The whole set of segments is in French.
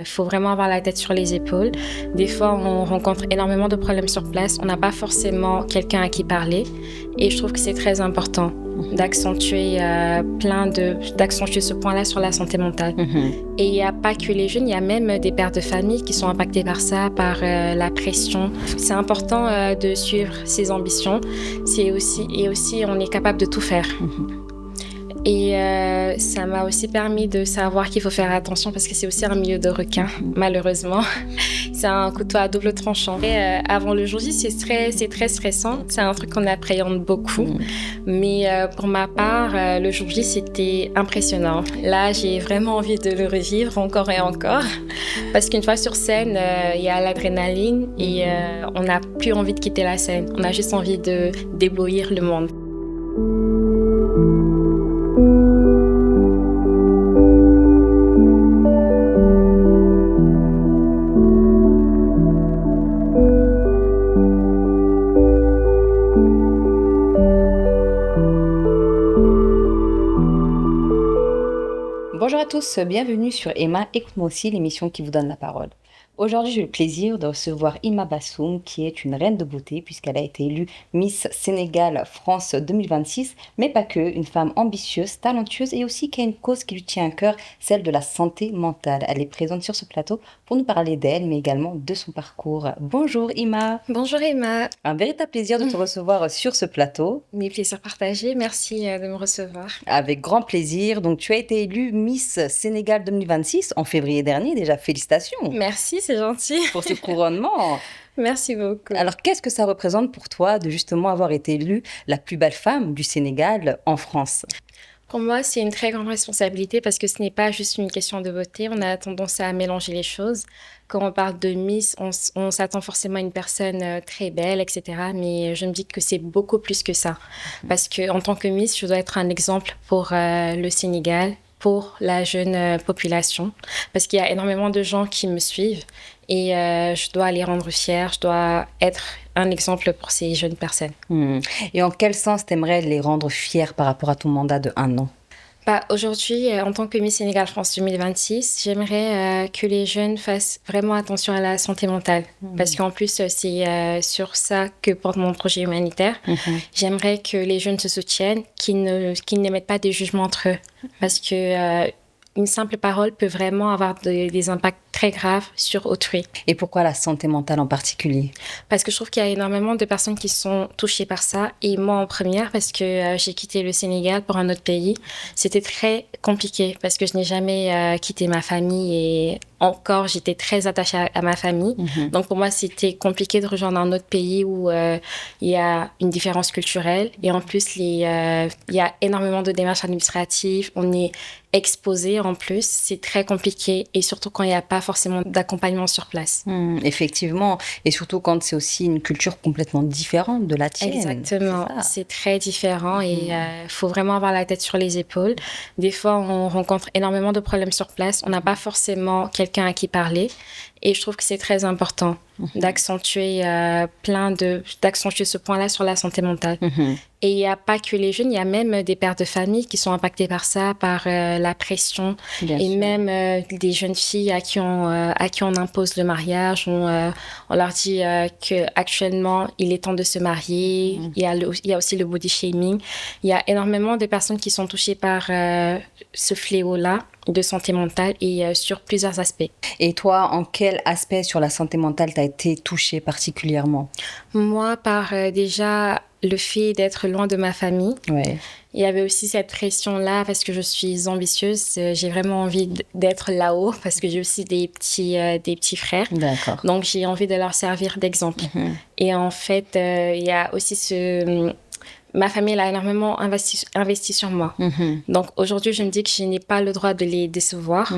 Il faut vraiment avoir la tête sur les épaules. Des fois, on rencontre énormément de problèmes sur place. On n'a pas forcément quelqu'un à qui parler. Et je trouve que c'est très important d'accentuer d'accentuer ce point-là sur la santé mentale. Et il n'y a pas que les jeunes, il y a même des pères de famille qui sont impactés par ça, par la pression. C'est important de suivre ses ambitions. Et aussi, on est capable de tout faire. Et ça m'a aussi permis de savoir qu'il faut faire attention parce que c'est aussi un milieu de requins, malheureusement. C'est un couteau à double tranchant. Et avant le jour J, c'est très stressant. C'est un truc qu'on appréhende beaucoup. Mais pour ma part, le jour J, c'était impressionnant. Là, j'ai vraiment envie de le revivre encore et encore. Parce qu'une fois sur scène, il y a l'adrénaline et on n'a plus envie de quitter la scène. On a juste envie de d'éblouir le monde. Bonjour à tous, bienvenue sur Emma, écoute-moi aussi, l'émission qui vous donne la parole. Aujourd'hui, j'ai le plaisir de recevoir Ima Bassoum, qui est une reine de beauté, puisqu'elle a été élue Miss Sénégal France 2026, mais pas que, une femme ambitieuse, talentueuse et aussi qui a une cause qui lui tient à cœur, celle de la santé mentale. Elle est présente sur ce plateau pour nous parler d'elle, mais également de son parcours. Bonjour Ima. Bonjour Emma. Un véritable plaisir de te recevoir sur ce plateau. Mes plaisirs partagés, merci de me recevoir. Avec grand plaisir. Donc, tu as été élue Miss Sénégal 2026 en février dernier. Déjà, félicitations. Merci, c'est gentil. Pour ce couronnement. Merci beaucoup. Alors, qu'est-ce que ça représente pour toi de justement avoir été élue la plus belle femme du Sénégal en France? Pour moi, c'est une très grande responsabilité parce que ce n'est pas juste une question de beauté. On a tendance à mélanger les choses. Quand on parle de Miss, on s'attend forcément à une personne très belle, etc. Mais je me dis que c'est beaucoup plus que ça. Parce qu'en tant que Miss, je dois être un exemple pour le Sénégal, pour la jeune population. Parce qu'il y a énormément de gens qui me suivent et je dois les rendre fiers. Je dois être un exemple pour ces jeunes personnes. Et en quel sens t'aimerais les rendre fiers par rapport à ton mandat de 1 an? Aujourd'hui, en tant que Miss Sénégal France 2026, j'aimerais que les jeunes fassent vraiment attention à la santé mentale. Parce qu'en plus, c'est sur ça que porte mon projet humanitaire. J'aimerais que les jeunes se soutiennent, qu'ils n'émettent pas de jugement entre eux. Parce que une simple parole peut vraiment avoir des impacts très graves sur autrui. Et pourquoi la santé mentale en particulier? Parce que je trouve qu'il y a énormément de personnes qui sont touchées par ça. Et moi en première, parce que j'ai quitté le Sénégal pour un autre pays. C'était très compliqué parce que je n'ai jamais quitté ma famille et encore, j'étais très attachée à ma famille. Donc pour moi, c'était compliqué de rejoindre un autre pays où il y a une différence culturelle. Et en plus, il y a énormément de démarches administratives. On est exposé en plus. C'est très compliqué. Et surtout quand il n'y a pas forcément d'accompagnement sur place. Effectivement. Et surtout quand c'est aussi une culture complètement différente de la tienne. Exactement. C'est très différent et faut vraiment avoir la tête sur les épaules. Des fois, on rencontre énormément de problèmes sur place. On n'a pas forcément quelqu'un à qui parler. Et je trouve que c'est très important d'accentuer d'accentuer ce point-là sur la santé mentale. Et il n'y a pas que les jeunes, il y a même des pères de famille qui sont impactés par ça, par la pression. Bien et sûr. Même des jeunes filles à qui on impose le mariage. On leur dit qu'actuellement, il est temps de se marier. Il y a aussi le body shaming. Il y a énormément de personnes qui sont touchées par ce fléau-là de santé mentale et sur plusieurs aspects. Et toi, en quel aspect sur la santé mentale t'as été touchée particulièrement? Moi, par déjà le fait d'être loin de ma famille. Ouais. Il y avait aussi cette pression-là parce que je suis ambitieuse. J'ai vraiment envie d'être là-haut parce que j'ai aussi des petits frères. D'accord. Donc, j'ai envie de leur servir d'exemple. Et en fait, il y a aussi ma famille elle a énormément investi sur moi. Donc aujourd'hui, je me dis que je n'ai pas le droit de les décevoir.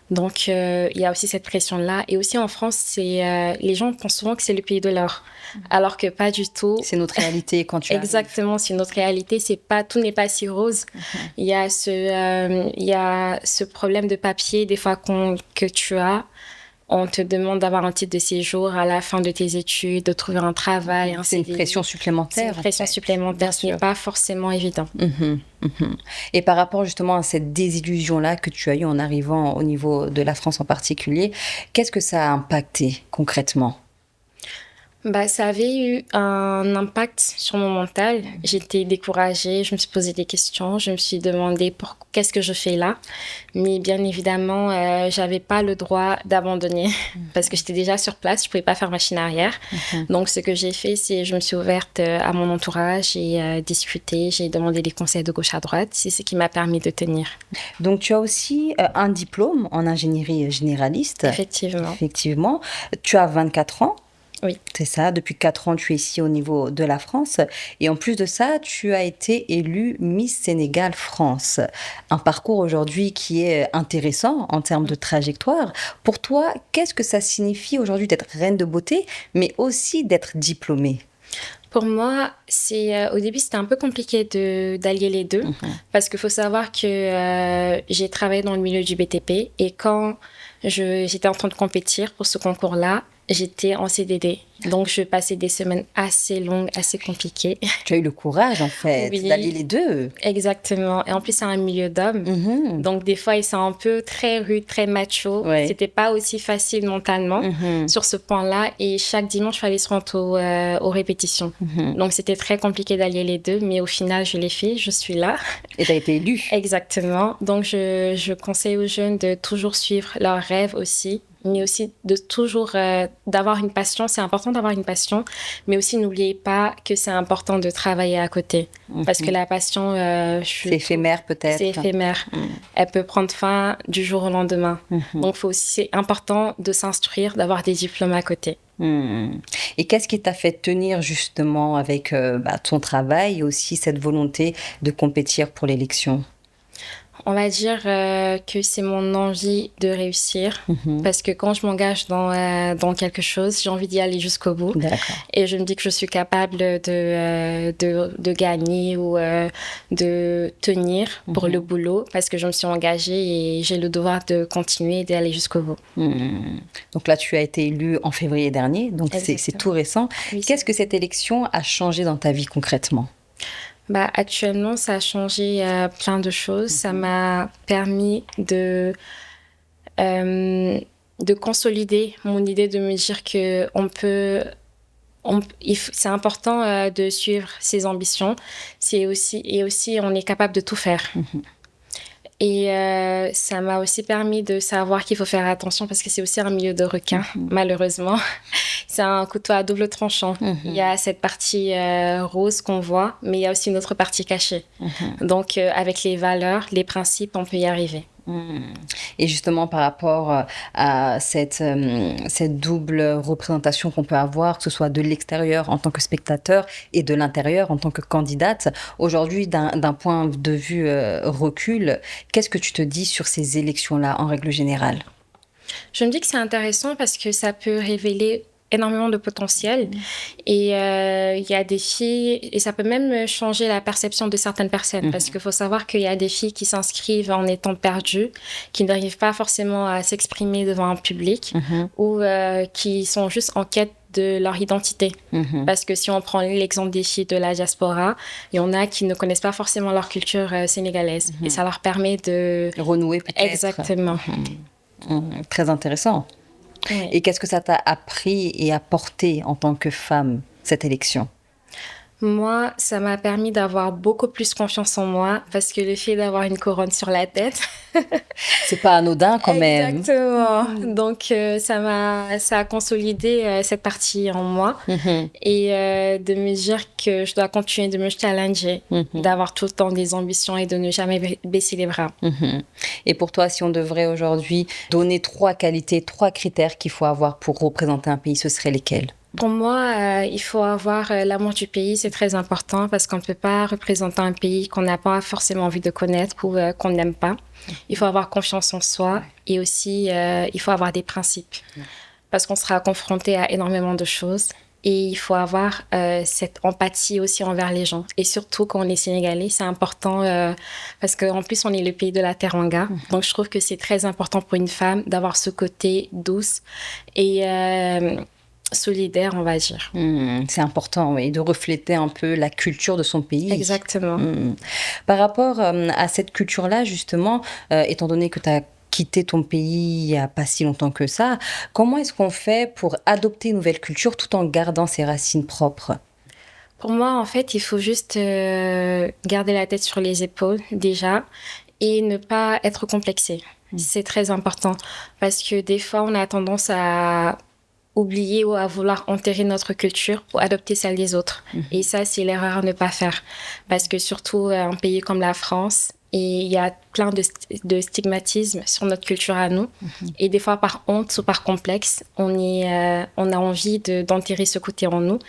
Donc il y a aussi cette pression-là. Et aussi en France, les gens pensent souvent que c'est le pays de l'or. Alors que pas du tout. C'est notre réalité quand tu arrives. Exactement, c'est notre réalité. Tout n'est pas si rose. Il y a ce problème de papier des fois que tu as. on te demande d'avoir un titre de séjour à la fin de tes études, de trouver un travail, un C'est une CDI. pression supplémentaire. C'est une pression supplémentaire, ce n'est pas forcément évident. Et par rapport justement à cette désillusion-là que tu as eue en arrivant au niveau de la France en particulier, qu'est-ce que ça a impacté concrètement? Ça avait eu un impact sur mon mental. J'étais découragée, je me suis posé des questions, je me suis demandé qu'est-ce que je fais là. Mais bien évidemment, j'avais pas le droit d'abandonner parce que j'étais déjà sur place, je pouvais pas faire machine arrière. Donc ce que j'ai fait, c'est je me suis ouverte à mon entourage et discuté, j'ai demandé des conseils de gauche à droite. C'est ce qui m'a permis de tenir. Donc tu as aussi un diplôme en ingénierie généraliste. Effectivement. Effectivement. Tu as 24 ans. Oui. C'est ça, depuis 4 ans, tu es ici au niveau de la France. Et en plus de ça, tu as été élue Miss Sénégal France. Un parcours aujourd'hui qui est intéressant en termes de trajectoire. Pour toi, qu'est-ce que ça signifie aujourd'hui d'être reine de beauté, mais aussi d'être diplômée? Pour moi, au début, c'était un peu compliqué d'allier les deux parce qu'il faut savoir que j'ai travaillé dans le milieu du BTP et quand j'étais en train de compétir pour ce concours-là, j'étais en CDD. Donc, je passais des semaines assez longues, assez compliquées. Tu as eu le courage, en fait, d'allier les deux. Exactement. Et en plus, c'est un milieu d'hommes. Donc, des fois, ils sont un peu très rudes, très macho. Ouais. C'était pas aussi facile mentalement sur ce point-là. Et chaque dimanche, il fallait se rendre aux répétitions. Donc, c'était très compliqué d'allier les deux. Mais au final, je l'ai fait. Je suis là. Et tu as été élue. Exactement. Donc, je conseille aux jeunes de toujours suivre leurs rêves aussi, mais aussi de toujours d'avoir une passion. C'est important d'avoir une passion, mais aussi n'oubliez pas que c'est important de travailler à côté. Parce que la passion... c'est éphémère peut-être. C'est éphémère. Elle peut prendre fin du jour au lendemain. Donc, c'est important de s'instruire, d'avoir des diplômes à côté. Et qu'est-ce qui t'a fait tenir justement avec ton travail et aussi cette volonté de compétir pour l'élection? On va dire que c'est mon envie de réussir parce que quand je m'engage dans quelque chose, j'ai envie d'y aller jusqu'au bout. D'accord. Et je me dis que je suis capable de gagner ou de tenir pour le boulot parce que je me suis engagée et j'ai le devoir de continuer et d'aller jusqu'au bout. Donc là, tu as été élue en février dernier, donc c'est tout récent. Oui, qu'est-ce que cette élection a changé dans ta vie concrètement? Actuellement, ça a changé plein de choses. Ça m'a permis de consolider mon idée, de me dire que c'est important de suivre ses ambitions. Et aussi, on est capable de tout faire. Et ça m'a aussi permis de savoir qu'il faut faire attention parce que c'est aussi un milieu de requins, malheureusement. C'est un couteau à double tranchant. Il y a cette partie rose qu'on voit, mais il y a aussi une autre partie cachée. Donc, avec les valeurs, les principes, on peut y arriver. Et justement, par rapport à cette double représentation qu'on peut avoir, que ce soit de l'extérieur en tant que spectateur et de l'intérieur en tant que candidate, aujourd'hui, d'un point de vue recul, qu'est-ce que tu te dis sur ces élections-là en règle générale? Je me dis que c'est intéressant parce que ça peut révéler énormément de potentiel et il y a des filles et ça peut même changer la perception de certaines personnes parce qu'il faut savoir qu'il y a des filles qui s'inscrivent en étant perdues, qui n'arrivent pas forcément à s'exprimer devant un public ou qui sont juste en quête de leur identité. Parce que si on prend l'exemple des filles de la diaspora, il y en a qui ne connaissent pas forcément leur culture sénégalaise et ça leur permet de renouer peut-être. Exactement. Très intéressant. Oui. Et qu'est-ce que ça t'a appris et apporté en tant que femme, cette élection? Moi, ça m'a permis d'avoir beaucoup plus confiance en moi parce que le fait d'avoir une couronne sur la tête... C'est pas anodin quand même. Exactement. Donc, ça a consolidé cette partie en moi et de me dire que je dois continuer de me challenger, d'avoir tout le temps des ambitions et de ne jamais baisser les bras. Et pour toi, si on devrait aujourd'hui donner 3 qualités, 3 critères qu'il faut avoir pour représenter un pays, ce seraient lesquels? Pour moi, il faut avoir l'amour du pays, c'est très important parce qu'on ne peut pas représenter un pays qu'on n'a pas forcément envie de connaître ou qu'on n'aime pas. Il faut avoir confiance en soi et aussi il faut avoir des principes parce qu'on sera confronté à énormément de choses Et il faut avoir cette empathie aussi envers les gens. Et surtout quand on est sénégalais, c'est important parce qu'en plus, on est le pays de la teranga. Donc, je trouve que c'est très important pour une femme d'avoir ce côté douce et solidaire, on va dire. C'est important, oui, de refléter un peu la culture de son pays. Exactement. Par rapport à cette culture-là, justement, étant donné que tu as quitté ton pays il n'y a pas si longtemps que ça, comment est-ce qu'on fait pour adopter une nouvelle culture tout en gardant ses racines propres? Pour moi, en fait, il faut juste garder la tête sur les épaules déjà et ne pas être complexé. C'est très important parce que des fois, on a tendance à oublier ou à vouloir enterrer notre culture pour adopter celle des autres. Et ça, c'est l'erreur à ne pas faire. Parce que surtout, un pays comme la France, et il y a plein de stigmatisme sur notre culture à nous. Et des fois, par honte ou par complexe, on a envie d'enterrer ce côté en nous.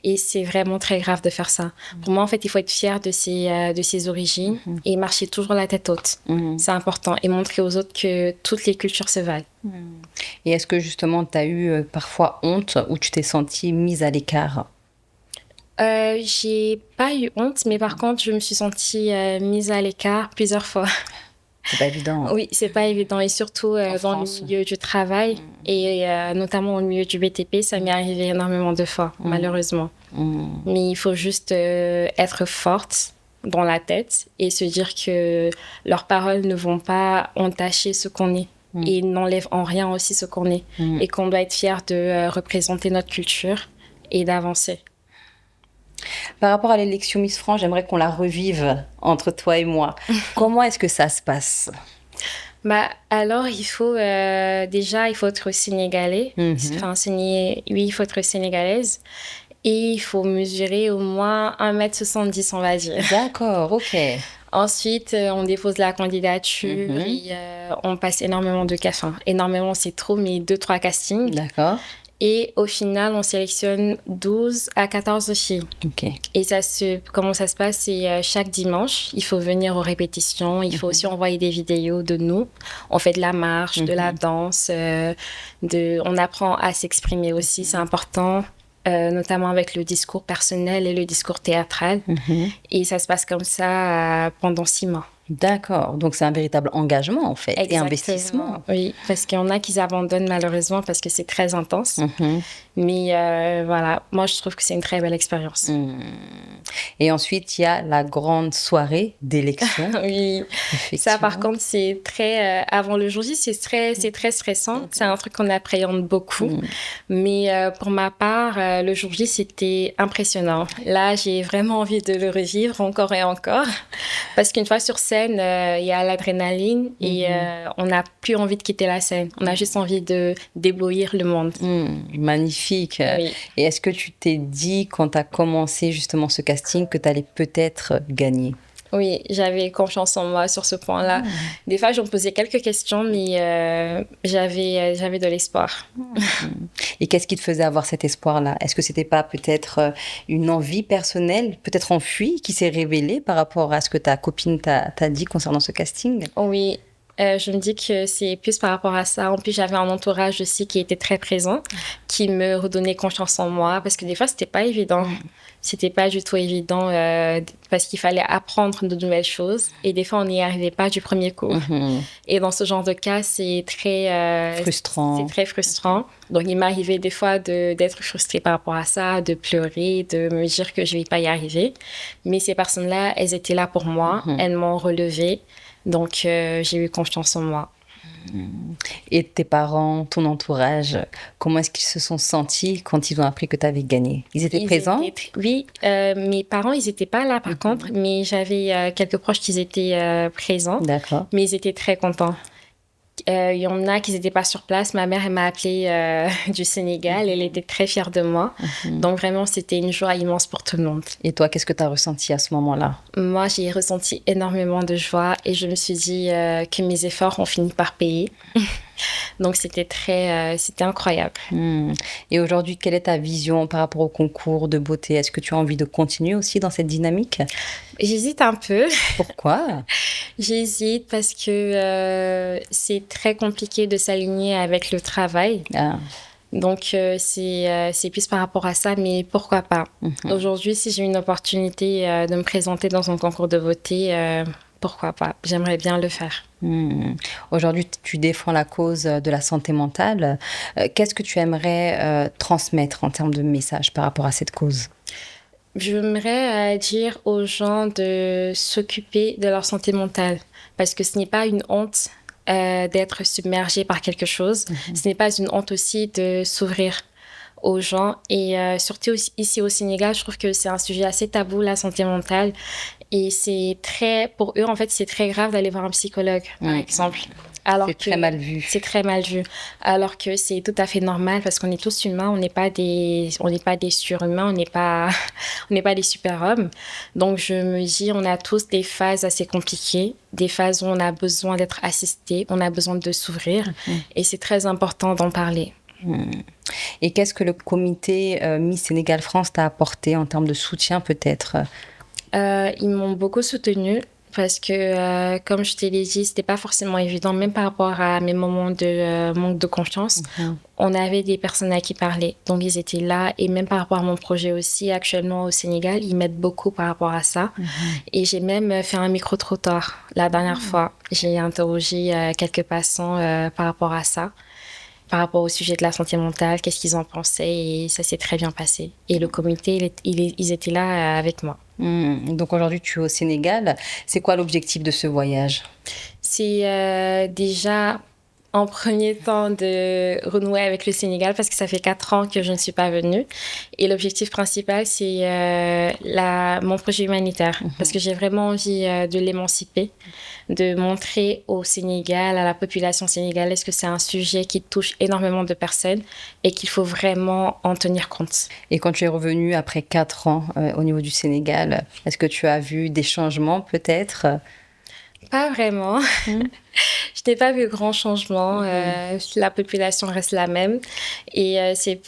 Et c'est vraiment très grave de faire ça. Pour moi, en fait, il faut être fier de ses origines et marcher toujours la tête haute. C'est important. Et montrer aux autres que toutes les cultures se valent. Et est-ce que justement, tu as eu parfois honte ou tu t'es sentie mise à l'écart? J'ai pas eu honte, mais par contre, je me suis sentie mise à l'écart plusieurs fois. C'est pas évident. Oui, c'est pas évident. Et surtout dans France. le milieu du travail et notamment au milieu du BTP, ça m'est arrivé énormément de fois, malheureusement. Mais il faut juste être forte dans la tête et se dire que leurs paroles ne vont pas entacher ce qu'on est. Et n'enlèvent en rien aussi ce qu'on est. Et qu'on doit être fier de représenter notre culture et d'avancer. Par rapport à l'élection Miss France, j'aimerais qu'on la revive entre toi et moi. Comment est-ce que ça se passe? Alors, il faut déjà, il faut être sénégalais. Enfin, oui, il faut être sénégalaise. Et il faut mesurer au moins 1m70, on va dire. D'accord, ok. Ensuite, on dépose la candidature et on passe énormément de castings. Enfin, énormément, c'est trop, mais 2-3 castings. D'accord. Et au final, on sélectionne 12 à 14 filles. Ok. Et comment ça se passe, c'est chaque dimanche, il faut venir aux répétitions. Il faut aussi envoyer des vidéos de nous. On fait de la marche, de la danse. On apprend à s'exprimer aussi, c'est important. Notamment avec le discours personnel et le discours théâtral. Et ça se passe comme ça pendant 6 mois. D'accord, donc c'est un véritable engagement en fait. Exactement. Et investissement. Oui, parce qu'il y en a qui abandonnent malheureusement parce que c'est très intense. Mais voilà, moi je trouve que c'est une très belle expérience. Et ensuite, il y a la grande soirée d'élection. Oui, ça par contre c'est très... avant le jour J, c'est très stressant. C'est un truc qu'on appréhende beaucoup. Mais pour ma part, le jour J, c'était impressionnant. Là, j'ai vraiment envie de le revivre encore et encore. Parce qu'une fois sur scène, il y a l'adrénaline et on n'a plus envie de quitter la scène. On a juste envie de d'éblouir le monde. Magnifique. Oui. Et est-ce que tu t'es dit, quand tu as commencé justement ce casting, que tu allais peut-être gagner? Oui, j'avais confiance en moi sur ce point-là. Des fois, je me posais quelques questions, mais j'avais de l'espoir. Et qu'est-ce qui te faisait avoir cet espoir-là? Est-ce que c'était pas peut-être une envie personnelle, peut-être enfuie, qui s'est révélée par rapport à ce que ta copine t'a dit concernant ce casting? Oui, je me dis que c'est plus par rapport à ça. En plus, j'avais un entourage aussi qui était très présent, qui me redonnait confiance en moi, parce que des fois, c'était pas évident. C'était pas du tout évident parce qu'il fallait apprendre de nouvelles choses et des fois on n'y arrivait pas du premier coup. Et dans ce genre de cas, c'est très frustrant. C'est très frustrant. Donc il m'arrivait des fois d'être frustrée par rapport à ça, de pleurer, de me dire que je vais pas y arriver. Mais ces personnes-là, elles étaient là pour moi, elles m'ont relevée. Donc j'ai eu confiance en moi. Et tes parents, ton entourage, comment est-ce qu'ils se sont sentis quand ils ont appris que tu avais gagné? Ils étaient présents? Oui, mes parents, ils n'étaient pas là par contre, mais j'avais quelques proches qui étaient présents. D'accord. Mais ils étaient très contents. Il y en a qui n'étaient pas sur place. Ma mère, elle m'a appelée du Sénégal. Elle était très fière de moi. Donc vraiment, c'était une joie immense pour tout le monde. Et toi, qu'est-ce que tu as ressenti à ce moment-là? Moi, j'ai ressenti énormément de joie et je me suis dit que mes efforts ont fini par payer. Donc c'était incroyable. Et aujourd'hui, quelle est ta vision par rapport au concours de beauté? Est-ce que tu as envie de continuer aussi dans cette dynamique? J'hésite un peu. Pourquoi? J'hésite parce que c'est très compliqué de s'aligner avec le travail. Donc, c'est plus par rapport à ça, mais pourquoi pas? Aujourd'hui, si j'ai une opportunité de me présenter dans un concours de beauté, pourquoi pas? J'aimerais bien le faire. Aujourd'hui, tu défends la cause de la santé mentale. Qu'est-ce que tu aimerais transmettre en termes de message par rapport à cette cause? J'aimerais dire aux gens de s'occuper de leur santé mentale parce que ce n'est pas une honte d'être submergé par quelque chose. Ce n'est pas une honte aussi de s'ouvrir aux gens. Et surtout ici au Sénégal, je trouve que c'est un sujet assez tabou, la santé mentale. Et pour eux, en fait, c'est très grave d'aller voir un psychologue, par exemple. C'est très mal vu. C'est très mal vu. Alors que c'est tout à fait normal parce qu'on est tous humains, on n'est pas des surhumains, on n'est pas des super-hommes. Donc, je me dis, on a tous des phases assez compliquées, des phases où on a besoin d'être assisté, on a besoin de s'ouvrir. Et c'est très important d'en parler. Et qu'est-ce que le comité Miss Sénégal France t'a apporté en termes de soutien peut-être? Ils m'ont beaucoup soutenue. Parce que, comme je te l'ai dit, c'était pas forcément évident, même par rapport à mes moments de manque de confiance. On avait des personnes à qui parler, donc ils étaient là. Et même par rapport à mon projet aussi, actuellement au Sénégal, ils m'aident beaucoup par rapport à ça. Et j'ai même fait un micro-trottoir la dernière fois. J'ai interrogé quelques passants par rapport à ça, par rapport au sujet de la santé mentale, qu'est-ce qu'ils en pensaient, et ça s'est très bien passé. Et le comité, ils étaient là avec moi. Donc aujourd'hui, tu es au Sénégal. C'est quoi l'objectif de ce voyage? C'est déjà, en premier temps, de renouer avec le Sénégal parce que ça fait 4 ans que je ne suis pas venue. Et l'objectif principal, c'est mon projet humanitaire. Parce que j'ai vraiment envie de l'émanciper, de montrer au Sénégal, à la population sénégalaise, que c'est un sujet qui touche énormément de personnes et qu'il faut vraiment en tenir compte. Et quand tu es revenue après 4 ans au niveau du Sénégal, est-ce que tu as vu des changements peut-être? Pas vraiment. Je n'ai pas vu grand changement. La population reste la même. Et c'est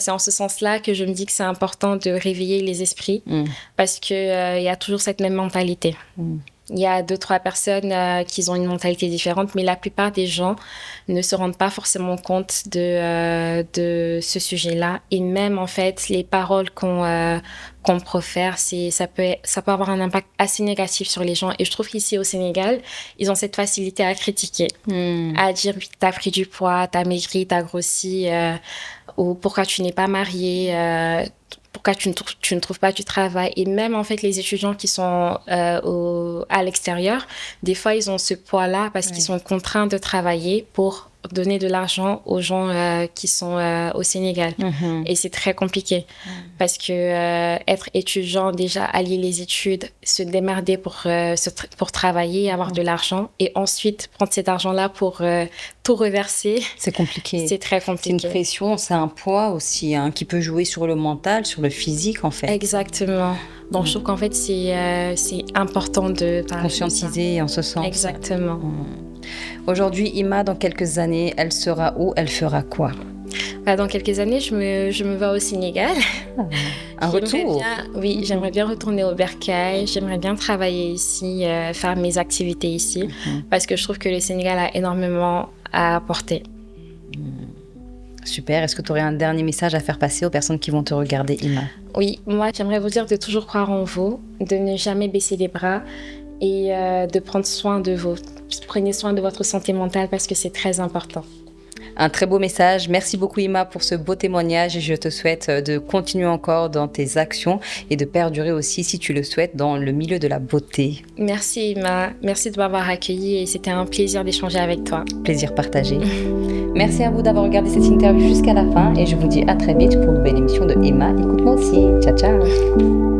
en ce sens-là que je me dis que c'est important de réveiller les esprits parce qu'il y a toujours cette même mentalité. Il y a 2-3 personnes qui ont une mentalité différente, mais la plupart des gens ne se rendent pas forcément compte de ce sujet-là. Et même, en fait, les paroles qu'on profère, ça peut avoir un impact assez négatif sur les gens. Et je trouve qu'ici, au Sénégal, ils ont cette facilité à critiquer, à dire « t'as pris du poids, t'as maigri, t'as grossi, ou pourquoi tu n'es pas mariée pourquoi tu ne trouves pas du travail ?» Et même, en fait, les étudiants qui sont à l'extérieur, des fois, ils ont ce poids-là parce qu'ils sont contraints de travailler pour donner de l'argent aux gens qui sont au Sénégal. Et c'est très compliqué parce que être étudiant, déjà, allier les études, se démerder pour travailler, avoir de l'argent et ensuite prendre cet argent-là pour tout reverser. C'est compliqué. C'est très compliqué. C'est une pression, c'est un poids aussi qui peut jouer sur le mental, sur le physique en fait. Exactement. Donc je trouve qu'en fait c'est important de conscientiser en ce sens. Exactement. Aujourd'hui, Ima, dans quelques années, elle sera où? Elle fera quoi? Dans quelques années, je me vois au Sénégal. Un retour? Oui, j'aimerais bien retourner au Bercail. J'aimerais bien travailler ici, faire mes activités ici, parce que je trouve que le Sénégal a énormément à apporter. Super. Est-ce que tu aurais un dernier message à faire passer aux personnes qui vont te regarder, Ima? Oui, moi, j'aimerais vous dire de toujours croire en vous, de ne jamais baisser les bras et de prendre soin de vous. Prenez soin de votre santé mentale parce que c'est très important. Un très beau message. Merci beaucoup, Ima, pour ce beau témoignage et je te souhaite de continuer encore dans tes actions et de perdurer aussi, si tu le souhaites, dans le milieu de la beauté. Merci, Ima. Merci de m'avoir accueillie et c'était un plaisir d'échanger avec toi. Plaisir partagé. Merci à vous d'avoir regardé cette interview jusqu'à la fin et je vous dis à très vite pour une nouvelle émission de Emma. Écoute-moi aussi. Ciao, ciao.